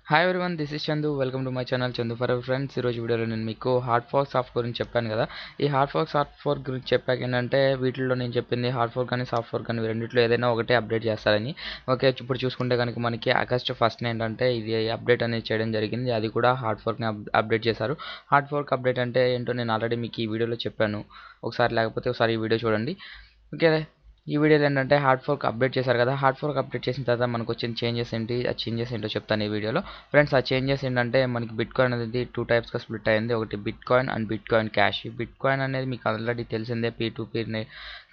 Hi everyone, this is Chandu. Welcome to my channel Chandu for ever friends. ఈరోజు వీడియోలో నేను మీకు హార్డ్ ఫోర్క్ సాఫ్ట్ గురించి చెప్పాను కదా. ఈ హార్డ్ ఫోర్క్ గురించి చెప్పాక ఏంటంటే వీటిల్లో నేను చెప్పింది హార్డ్ ఫోర్క్ కానీ సాఫ్ట్ ఫోర్క్ కానీ రెండిట్లో ఏదైనా ఒకటే అప్డేట్ చేస్తారని. ఓకే, ఇప్పుడు చూసుకుంటే కనుక మనకి ఆగస్ట్ 1 ఏంటంటే ఇది అప్డేట్ అనేది చేయడం జరిగింది. అది కూడా హార్డ్ ఫోర్క్ని అప్డేట్ చేశారు. హార్డ్ ఫోర్క్ అప్డేట్ అంటే ఏంటో నేను ఆల్రెడీ మీకు ఈ వీడియోలో చెప్పాను. ఒకసారి లేకపోతే ఒకసారి ఈ వీడియో చూడండి. ఓకే, ఈ వీడియోలో ఏంటంటే హార్డ్ ఫోర్క్ అప్డేట్ చేశారు కదా. హార్డ్ ఫోర్క్ అప్డేట్ చేసిన తర్వాత మనకు వచ్చిన చేంజెస్ ఏంటి, ఆ చేంజెస్ ఏంటో చెప్తాను ఈ వీడియోలో. ఫ్రెండ్స్, ఆ చేంజెస్ ఏంటంటే మనకి బిట్ కాయిన్ అనేది 2 టైప్స్గా స్ప్లిట్ అయింది. ఒకటి bitcoin and bitcoin cash. Bitcoin అనేది మీకు ఆల్రెడీ తెలిసిందే, P2P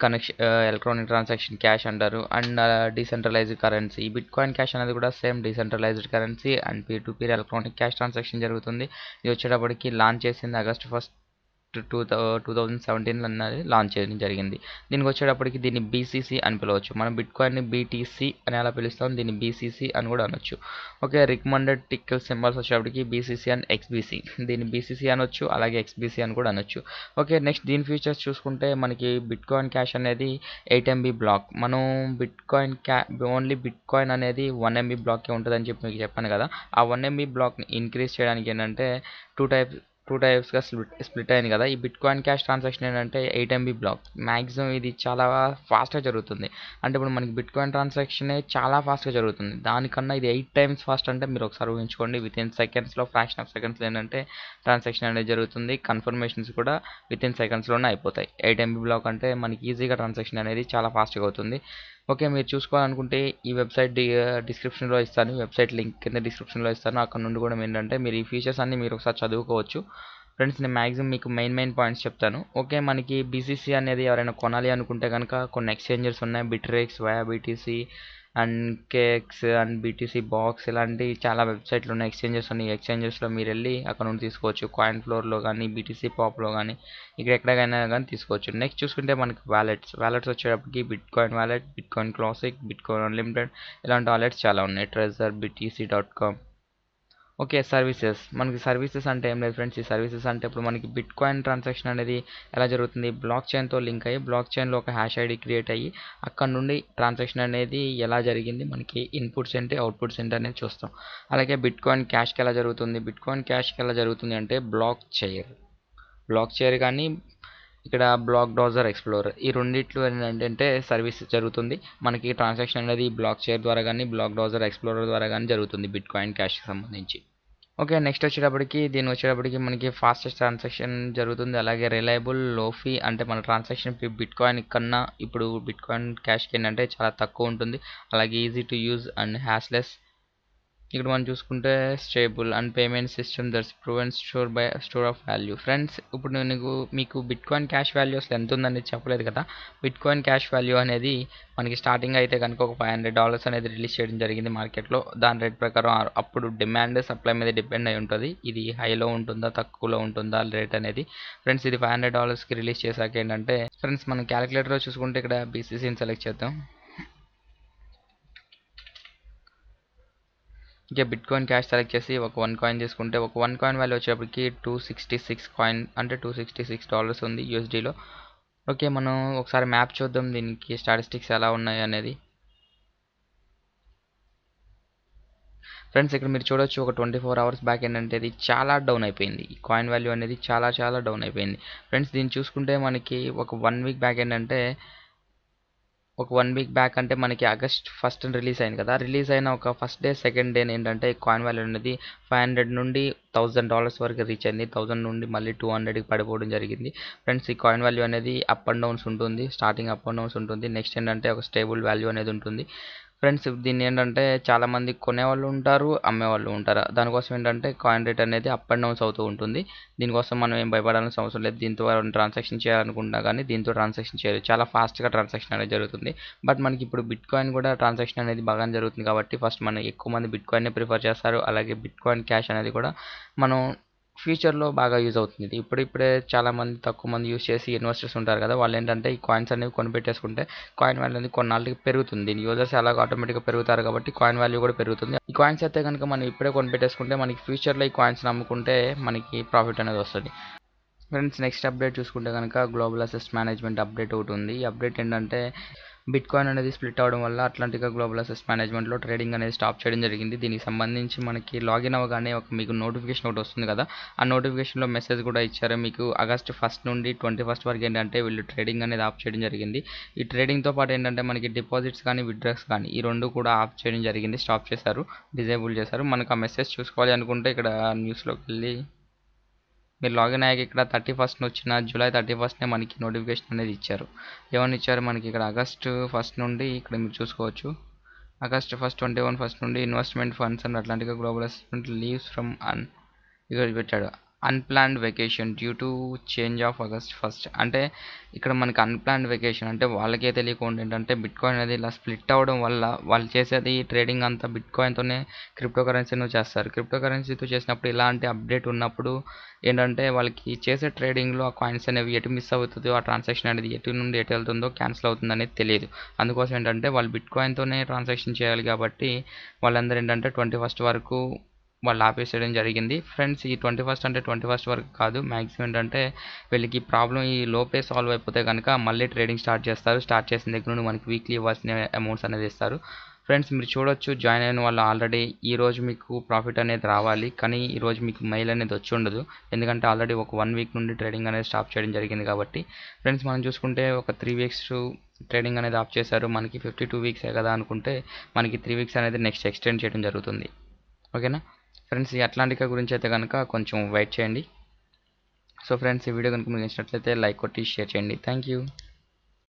connection, electronic transaction cash అంటారు. And decentralized currency. ఈ బిట్ కాయిన్ క్యాష్ అనేది కూడా same decentralized currency and P2P electronic cash transaction జరుగుతుంది. ఇది వచ్చేటప్పటికి లాంచ్ చేసింది ఆగస్ట్ 1 2017 అన్నది లాంచ్ చేయడం జరిగింది. దీనికి వచ్చేటప్పటికి దీన్ని బీసీసీ అని పిలవచ్చు. మనం బిట్ కాయిన్ని బీటీసీ అని అలా పిలుస్తాం, దీన్ని బీసీసీ అని కూడా అనొచ్చు. ఓకే, రికమెండెడ్ టిక్కల్ సింబల్స్ వచ్చేటప్పటికి బీసీసీ అండ్ ఎక్స్బీసీ. దీన్ని బీసీసీ అనొచ్చు, అలాగే ఎక్స్బీసీ అని కూడా అనొచ్చు. ఓకే, నెక్స్ట్ దీని ఫీచర్స్ చూసుకుంటే మనకి బిట్ కాయిన్ క్యాష్ అనేది 8 MB బ్లాక్. మనం bit coin only bit coin అనేది 1 MB బ్లాక్కే ఉంటుందని చెప్పి మీకు చెప్పాను కదా. ఆ 1 MB బ్లాక్ని ఇంక్రీజ్ చేయడానికి ఏంటంటే టూ టైప్స్గా స్ప్లిట్ అయింది కదా. ఈ బిట్ కాయిన్ క్యాష్ ట్రాన్సాక్షన్ ఏంటంటే 8 MB బ్లాక్. మ్యాక్సిమం ఇది చాలా ఫాస్ట్గా జరుగుతుంది. అంటే ఇప్పుడు మనకి బిట్ కాయిన్ ట్రాన్సాక్షనే చాలా ఫాస్ట్గా జరుగుతుంది. దానికన్నా ఇది 8 times ఫాస్ట్. అంటే మీరు ఒకసారి ఊహించుకోండి, వితిన్ సెకండ్స్లో, ఫ్రాక్షన్ ఆఫ్ సెకండ్స్లో ఏంటంటే ట్రాన్సాక్షన్ అనేది జరుగుతుంది. కన్ఫర్మేషన్స్ కూడా వితిన్ సెకండ్స్లోనే అయిపోతాయి. 8 MB బ్లాక్ అంటే మనకి ఈజీగా ట్రాన్సాక్షన్ అనేది చాలా ఫాస్ట్గా అవుతుంది. ఓకే, మీరు చూసుకోవాలనుకుంటే ఈ వెబ్సైట్ డిస్క్రిప్షన్లో ఇస్తాను. వెబ్సైట్ లింక్ కింద డిస్క్రిప్షన్లో ఇస్తాను. అక్కడ నుండి కూడా ఏంటంటే మీరు ఈ ఫీచర్స్ అన్ని మీరు ఒకసారి చదువుకోవచ్చు. ఫ్రెండ్స్, నేను మ్యాక్సిమం మీకు మెయిన్ పాయింట్స్ చెప్తాను. ఓకే, మనకి బీసీసీ అనేది ఎవరైనా కొనాలి అనుకుంటే కనుక కొన్ని ఎక్స్చేంజెస్ ఉన్నాయి. Bittrex, via BTC and KX and BTC box, ఇలాంటి చాలా వెబ్సైట్లు ఉన్నాయి, ఎక్స్చేంజెస్ ఉన్నాయి. ఎక్స్చేంజెస్లో మీరు వెళ్ళి అక్కడ నుండి తీసుకోవచ్చు. కాయిన్ ఫ్లోర్లో కానీ, బీటీసీ పాప్లో కానీ, ఇక్కడ ఎక్కడికైనా కానీ తీసుకోవచ్చు. నెక్స్ట్ చూసుకుంటే మనకి వ్యాలెట్స్ వచ్చేటప్పటికి bitcoin wallet, bitcoin classic, bitcoin unlimited, ఇలాంటి వాలెట్స్ చాలా ఉన్నాయి. Trezor, BTC.com. Okay, services. మనకి సర్వీసెస్ అంటే ఏం లేదు ఫ్రెండ్స్. ఈ సర్వీసెస్ అంటే ఇప్పుడు మనకి బిట్ కాయిన్ ట్రాన్సాక్షన్ అనేది ఎలా జరుగుతుంది, బ్లాక్ చైన్తో లింక్ అయ్యి, బ్లాక్ చైన్లో ఒక హ్యాష్ ఐడి క్రియేట్ అయ్యి అక్కడ నుండి ట్రాన్సాక్షన్ అనేది ఎలా జరిగింది, మనకి ఇన్పుట్స్ ఏంటి, అవుట్పుట్స్ ఏంటి అనేది చూస్తాం. అలాగే బిట్ కాయిన్ క్యాష్కి ఎలా జరుగుతుంది, బిట్ కాయిన్ క్యాష్కి ఎలా జరుగుతుంది అంటే బ్లాక్ చైర్ కానీ ఇక్కడ బ్లాక్ బ్రౌజర్ ఎక్స్ప్లోరర్, ఈ రెండిట్లో ఏంటంటే సర్వీస్ జరుగుతుంది. మనకి ట్రాన్సాక్షన్ అనేది బ్లాక్ చైర్ ద్వారా కానీ, బ్లాక్ బ్రౌజర్ ఎక్స్ప్లోరర్ ద్వారా కానీ జరుగుతుంది బిట్ కాయిన్ క్యాష్కి సంబంధించి. ఓకే, నెక్స్ట్ వచ్చేటప్పటికి మనకి ఫాస్టెస్ట్ ట్రాన్సాక్షన్ జరుగుతుంది. అలాగే రిలయబుల్, లో ఫీ. అంటే మన ట్రాన్సాక్షన్ బిట్ కాయిన్ కన్నా ఇప్పుడు బిట్ కాయిన్ క్యాష్కి ఏంటంటే చాలా తక్కువ ఉంటుంది. అలాగే ఈజీ టు యూజ్ అండ్ హ్యాస్లెస్. ఇక్కడ మనం చూసుకుంటే stable and payment system that's proven store of value. Friends, ఇప్పుడు నేను మీకు బిట్ కాయిన్ క్యాష్ వాల్యూ అసలు ఎంత ఉందని చెప్పలేదు కదా. బిట్ కాయిన్ క్యాష్ వాల్యూ అనేది మనకి స్టార్టింగ్ అయితే కనుక ఒక $500 అనేది రిలీజ్ చేయడం జరిగింది మార్కెట్లో. దాని రేట్ ప్రకారం అప్పుడు డిమాండ్ సప్లై మీద డిపెండ్ అయి ఉంటుంది. ఇది హైలో ఉంటుందా, తక్కువలో ఉంటుందా రేట్ అనేది. ఫ్రెండ్స్, ఇది $500కి రిలీజ్ చేశాక ఏంటంటే ఫ్రెండ్స్, మనం క్యాలిక్యులేటర్లో చూసుకుంటే ఇక్కడ బీసీసీని సెలెక్ట్ చేద్దాం. ఇంకా బిట్ కాయిన్ క్యాష్ సెలెక్ట్ చేసి ఒక 1 కాయిన్ తీసుకుంటే ఒక 1 కాయిన్ వాల్యూ వచ్చేప్పటికి 266 కాయిన్, అంటే $266 ఉంది యూఎస్డీలో. ఓకే, మనం ఒకసారి మ్యాప్ చూద్దాం దీనికి స్టాటిస్టిక్స్ ఎలా ఉన్నాయి అనేది. ఫ్రెండ్స్, ఇక్కడ మీరు చూడొచ్చు ఒక 24 hours బ్యాక్ ఏంటంటే ఇది చాలా డౌన్ అయిపోయింది. ఈ కాయిన్ వాల్యూ అనేది చాలా డౌన్ అయిపోయింది. ఫ్రెండ్స్, దీన్ని చూసుకుంటే మనకి ఒక 1 week బ్యాక్ ఏంటంటే అంటే మనకి ఆగస్ట్ 1 రిలీజ్ అయింది కదా. రిలీజ్ అయిన ఒక ఫస్ట్ డే, సెకండ్ డే ఏంటంటే కాయిన్ వాల్యూ అనేది 500 నుండి $1000 వరకు రీచ్ అయింది. 1000 నుండి మళ్ళీ 200కి పడిపోవడం జరిగింది. ఫ్రెండ్స్, ఈ కాయిన్ వాల్యూ అనేది అప్ అండ్ డౌన్స్ ఉంటుంది. స్టార్టింగ్ అప్ అండ్ డౌన్స్ ఉంటుంది. నెక్స్ట్ ఏంటంటే ఒక స్టేబుల్ వాల్యూ అనేది ఉంటుంది. ఫ్రెండ్స్, దీన్ని ఏంటంటే చాలామంది కొనేవాళ్ళు ఉంటారు, అమ్మేవాళ్ళు ఉంటారు. దానికోసం ఏంటంటే కాయిన్ రేట్ అనేది అప్ అండ్ డౌన్స్ అవుతూ ఉంటుంది. దీనికోసం మనం ఏం భయపడాల్సిన అవసరం లేదు. దీంతో ట్రాన్సాక్షన్ చేయాలనుకుంటున్నా కానీ దీంతో ట్రాన్సాక్షన్ చేయలేదు. చాలా ఫాస్ట్గా ట్రాన్సాక్షన్ అనేది జరుగుతుంది. బట్ మనకి ఇప్పుడు బిట్ కాయిన్ కూడా ట్రాన్సాక్షన్ అనేది బాగానే జరుగుతుంది కాబట్టి ఫస్ట్ మనం ఎక్కువ మంది బిట్ కాయిన్నే ప్రిఫర్ చేస్తారు. అలాగే బిట్ కాయిన్ క్యాష్ అనేది కూడా మనం ఫ్యూచర్లో బాగా యూజ్ అవుతుంది. ఇప్పుడే చాలామంది తక్కువ మంది యూజ్ చేసి ఇన్వెస్టర్స్ ఉంటారు కదా, వాళ్ళు ఏంటంటే ఈ కాయిన్స్ అనేవి కొనిపెట్టేసుకుంటే కాయిన్ వాల్యూ అనేది కొన్నాళ్ళకి పెరుగుతుంది. దీని యూజర్స్ అలాగ ఆటోమేటిక్గా పెరుగుతారు కాబట్టి కాయిన్ వాల్యూ కూడా పెరుగుతుంది. ఈ కాయిన్స్ అయితే కనుక మనం ఇప్పుడే కొనిపెట్టేసుకుంటే మనకి ఫ్యూచర్లో ఈ కాయిన్స్ అమ్ముకుంటే మనకి ప్రాఫిట్ అనేది వస్తుంది. ఫ్రెండ్స్, నెక్స్ట్ అప్డేట్ చూసుకుంటే కనుక గ్లోబల్ అసెట్ మేనేజ్మెంట్ అప్డేట్ ఒకటి ఉంది. ఈ అప్డేట్ ఏంటంటే బిట్ కాయిన్ అనేది స్ప్లిట్ అవ్వడం వల్ల అట్లాంటికా గ్లోబల్ అసెట్స్ మేనేజ్మెంట్లో ట్రేడింగ్ అనేది స్టాప్ చేయడం జరిగింది. దీనికి సంబంధించి మనకి లాగిన్ అవ్వగానే మీకు నోటిఫికేషన్ ఒకటి వస్తుంది కదా, ఆ నోటిఫికేషన్లో మెసేజ్ కూడా ఇచ్చారు. మీకు ఆగస్ట్ 1 నుండి 21 వరకు ఏంటంటే వీళ్ళు ట్రేడింగ్ అనేది ఆఫ్ చేయడం జరిగింది. ఈ ట్రేడింగ్తో పాటు ఏంటంటే మనకి డిపాజిట్స్ కానీ విత్డ్రాస్ కానీ ఈ రెండు కూడా ఆఫ్ చేయడం జరిగింది, స్టాప్ చేశారు, డిజేబుల్ చేశారు. మనకు ఆ మెసేజ్ చూసుకోవాలి అనుకుంటే ఇక్కడ న్యూస్లోకి వెళ్ళి మీరు లాగిన్ అయ్యాక ఇక్కడ 31 వచ్చిన జూలై 31నే మనకి నోటిఫికేషన్ అనేది ఇచ్చారు. ఏమని ఇచ్చారు మనకి ఇక్కడ ఆగస్టు 1 నుండి ఇక్కడ మీరు చూసుకోవచ్చు. ఆగస్ట్ 1, 21 నుండి investment funds and Atlantic global assessment leaves from ఇక్కడ పెట్టాడు unplanned vacation due to change of August 1. అంటే ఇక్కడ మనకి అన్ప్లాన్డ్ వెకేషన్ అంటే వాళ్ళకే తెలియకుండా ఏంటంటే బిట్ కాయిన్ అనేది ఇలా స్ప్లిట్ అవ్వడం వల్ల వాళ్ళు చేసేది ట్రేడింగ్ అంతా బిట్ కాయిన్తోనే క్రిప్టో కరెన్సీను చేస్తారు. క్రిప్టో కరెన్సీతో చేసినప్పుడు ఇలాంటి అప్డేట్ ఉన్నప్పుడు ఏంటంటే వాళ్ళకి చేసే ట్రేడింగ్లో ఆ కాయిన్స్ అనేవి ఎటు మిస్ అవుతుందో, ఆ ట్రాన్సాక్షన్ అనేది ఎటు నుండి ఎటు వెళ్తుందో, క్యాన్సిల్ అవుతుంది అనేది తెలియదు. అందుకోసం ఏంటంటే వాళ్ళు బిట్ కాయిన్తోనే ట్రాన్సాక్షన్ చేయాలి కాబట్టి వాళ్ళందరూ ఏంటంటే 21 వరకు వాళ్ళు ఆపేసేయడం జరిగింది. ఫ్రెండ్స్ ఈ 21 అంటే 21 వరకు కాదు, మ్యాక్సిమం ఏంటంటే వీళ్ళకి ప్రాబ్లం ఈ లోపే సాల్వ్ అయిపోతే కనుక మళ్ళీ ట్రేడింగ్ స్టార్ట్ చేస్తారు. స్టార్ట్ చేసిన దగ్గర నుండి మనకి వీక్లీ ఇవ్వాల్సిన అమౌంట్స్ అనేది ఇస్తారు. ఫ్రెండ్స్ మీరు చూడొచ్చు, జాయిన్ అయిన వాళ్ళు ఆల్రెడీ ఈరోజు మీకు ప్రాఫిట్ అనేది రావాలి, కానీ ఈరోజు మీకు మెయిల్ అనేది వచ్చి ఉండదు. ఎందుకంటే ఆల్రెడీ ఒక 1 వీక్ నుండి ట్రేడింగ్ అనేది స్టాప్ చేయడం జరిగింది కాబట్టి. ఫ్రెండ్స్ మనం చూసుకుంటే ఒక 3 వీక్స్ ట్రేడింగ్ అనేది ఆఫ్ చేశారు. మనకి 52 వీక్సే కదా అనుకుంటే మనకి 3 వీక్స్ అనేది నెక్స్ట్ ఎక్స్టెండ్ చేయడం జరుగుతుంది. ఓకేనా ఫ్రెండ్స్, ఈ అట్లాంటికా గురించి అయితే కనుక కొంచెం వెయిట్ చేయండి. సో ఫ్రెండ్స్, ఈ వీడియో కనుక మీకు నచ్చినట్లయితే లైక్ కొట్టి షేర్ చేయండి. Thank you.